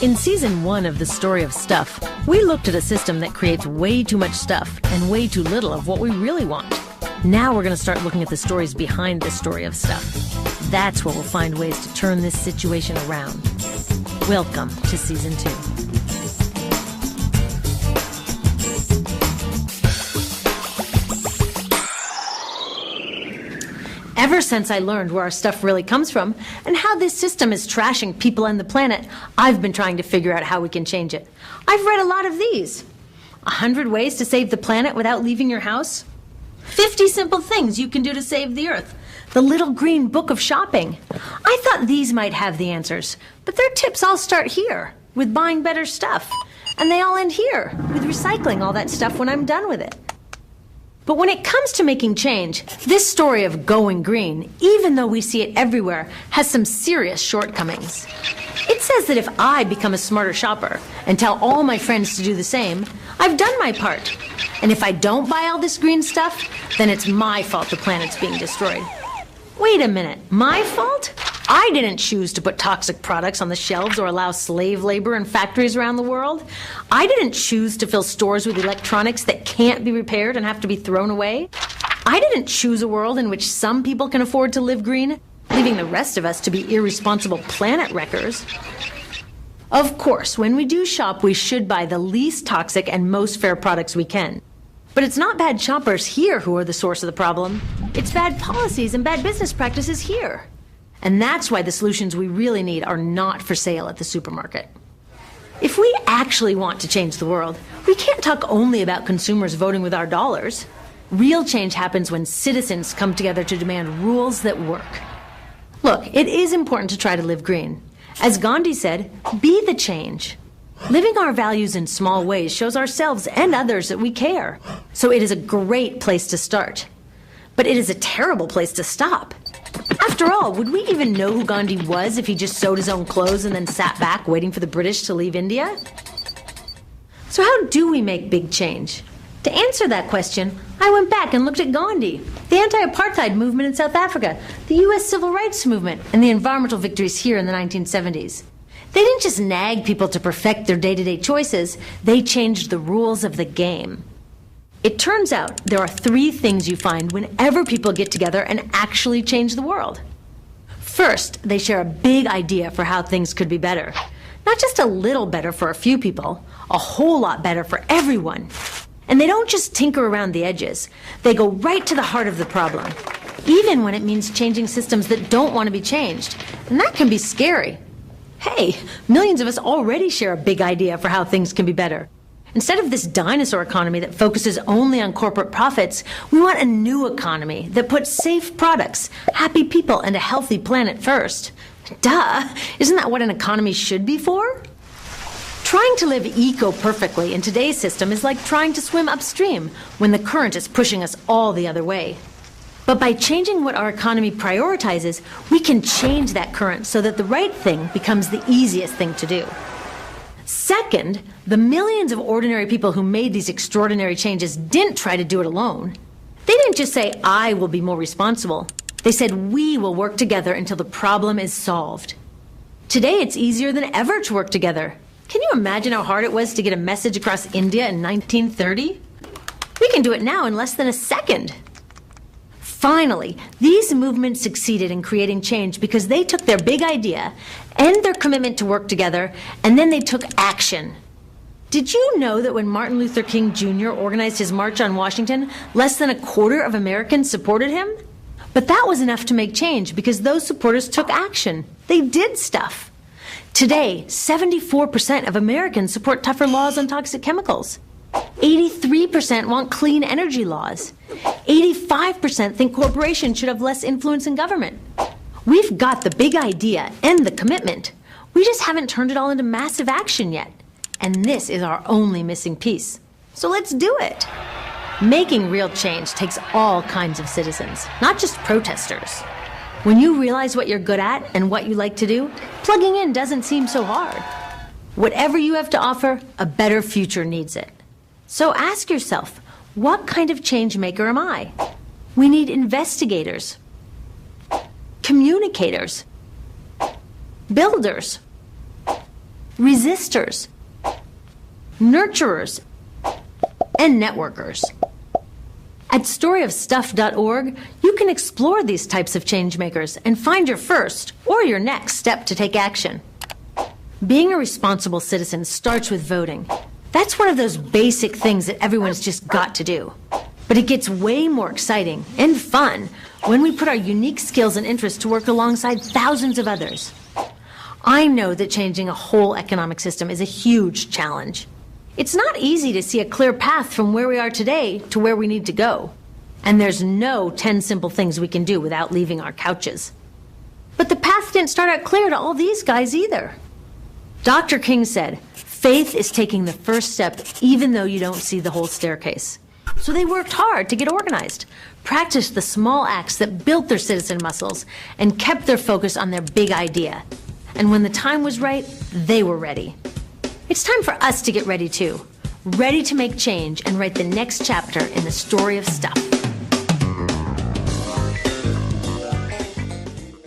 In Season 1 of The Story of Stuff, we looked at a system that creates way too much stuff and way too little of what we really want. Now we're going to start looking at the stories behind the story of stuff. That's where we'll find ways to turn this situation around. Welcome to Season 2. Ever since I learned where our stuff really comes from and how this system is trashing people and the planet, I've been trying to figure out how we can change it. I've read a lot of these. 100 ways to save the planet without leaving your house. 50 simple things you can do to save the Earth. The Little Green Book of Shopping. I thought these might have the answers, but their tips all start here, with buying better stuff. And they all end here, with recycling all that stuff when I'm done with it. But when it comes to making change, this story of going green, even though we see it everywhere, has some serious shortcomings. It says that if I become a smarter shopper and tell all my friends to do the same, I've done my part. And if I don't buy all this green stuff, then it's my fault the planet's being destroyed. Wait a minute, my fault? I didn't choose to put toxic products on the shelves or allow slave labor in factories around the world. I didn't choose to fill stores with electronics that can't be repaired and have to be thrown away. I didn't choose a world in which some people can afford to live green, leaving the rest of us to be irresponsible planet wreckers. Of course, when we do shop, we should buy the least toxic and most fair products we can. But it's not bad shoppers here who are the source of the problem. It's bad policies and bad business practices here. And that's why the solutions we really need are not for sale at the supermarket. If we actually want to change the world, we can't talk only about consumers voting with our dollars. Real change happens when citizens come together to demand rules that work. Look, it is important to try to live green. As Gandhi said, be the change. Living our values in small ways shows ourselves and others that we care. So it is a great place to start. But it is a terrible place to stop. After all, would we even know who Gandhi was if he just sewed his own clothes and then sat back waiting for the British to leave India? So how do we make big change? To answer that question, I went back and looked at Gandhi, the anti-apartheid movement in South Africa, the U.S. civil rights movement, and the environmental victories here in the 1970s. They didn't just nag people to perfect their day-to-day choices, they changed the rules of the game. It turns out there are 3 things you find whenever people get together and actually change the world. First, they share a big idea for how things could be better. Not just a little better for a few people, a whole lot better for everyone. And they don't just tinker around the edges. They go right to the heart of the problem, even when it means changing systems that don't want to be changed. And that can be scary. Hey, millions of us already share a big idea for how things can be better. Instead of this dinosaur economy that focuses only on corporate profits, we want a new economy that puts safe products, happy people, and a healthy planet first. Duh! Isn't that what an economy should be for? Trying to live eco-perfectly in today's system is like trying to swim upstream when the current is pushing us all the other way. But by changing what our economy prioritizes, we can change that current so that the right thing becomes the easiest thing to do. Second, the millions of ordinary people who made these extraordinary changes didn't try to do it alone. They didn't just say, I will be more responsible. They said, we will work together until the problem is solved. Today, it's easier than ever to work together. Can you imagine how hard it was to get a message across India in 1930? We can do it now in less than a second. Finally, these movements succeeded in creating change because they took their big idea and their commitment to work together, and then they took action. Did you know that when Martin Luther King Jr. organized his March on Washington, less than a quarter of Americans supported him? But that was enough to make change because those supporters took action. They did stuff. Today, 74% of Americans support tougher laws on toxic chemicals. 83% want clean energy laws. 85% think corporations should have less influence in government. We've got the big idea and the commitment. We just haven't turned it all into massive action yet. And this is our only missing piece. So let's do it. Making real change takes all kinds of citizens, not just protesters. When you realize what you're good at and what you like to do, plugging in doesn't seem so hard. Whatever you have to offer, a better future needs it. So ask yourself, what kind of change maker am I? We need investigators, communicators, builders, resistors, nurturers, and networkers. At storyofstuff.org, you can explore these types of changemakers and find your first or your next step to take action. Being a responsible citizen starts with voting. That's one of those basic things that everyone's just got to do. But it gets way more exciting and fun when we put our unique skills and interests to work alongside thousands of others. I know that changing a whole economic system is a huge challenge. It's not easy to see a clear path from where we are today to where we need to go. And there's no 10 simple things we can do without leaving our couches. But the path didn't start out clear to all these guys either. Dr. King said, faith is taking the first step even though you don't see the whole staircase. So they worked hard to get organized, practiced the small acts that built their citizen muscles, and kept their focus on their big idea. And when the time was right, they were ready. It's time for us to get ready too. Ready to make change and write the next chapter in the story of stuff.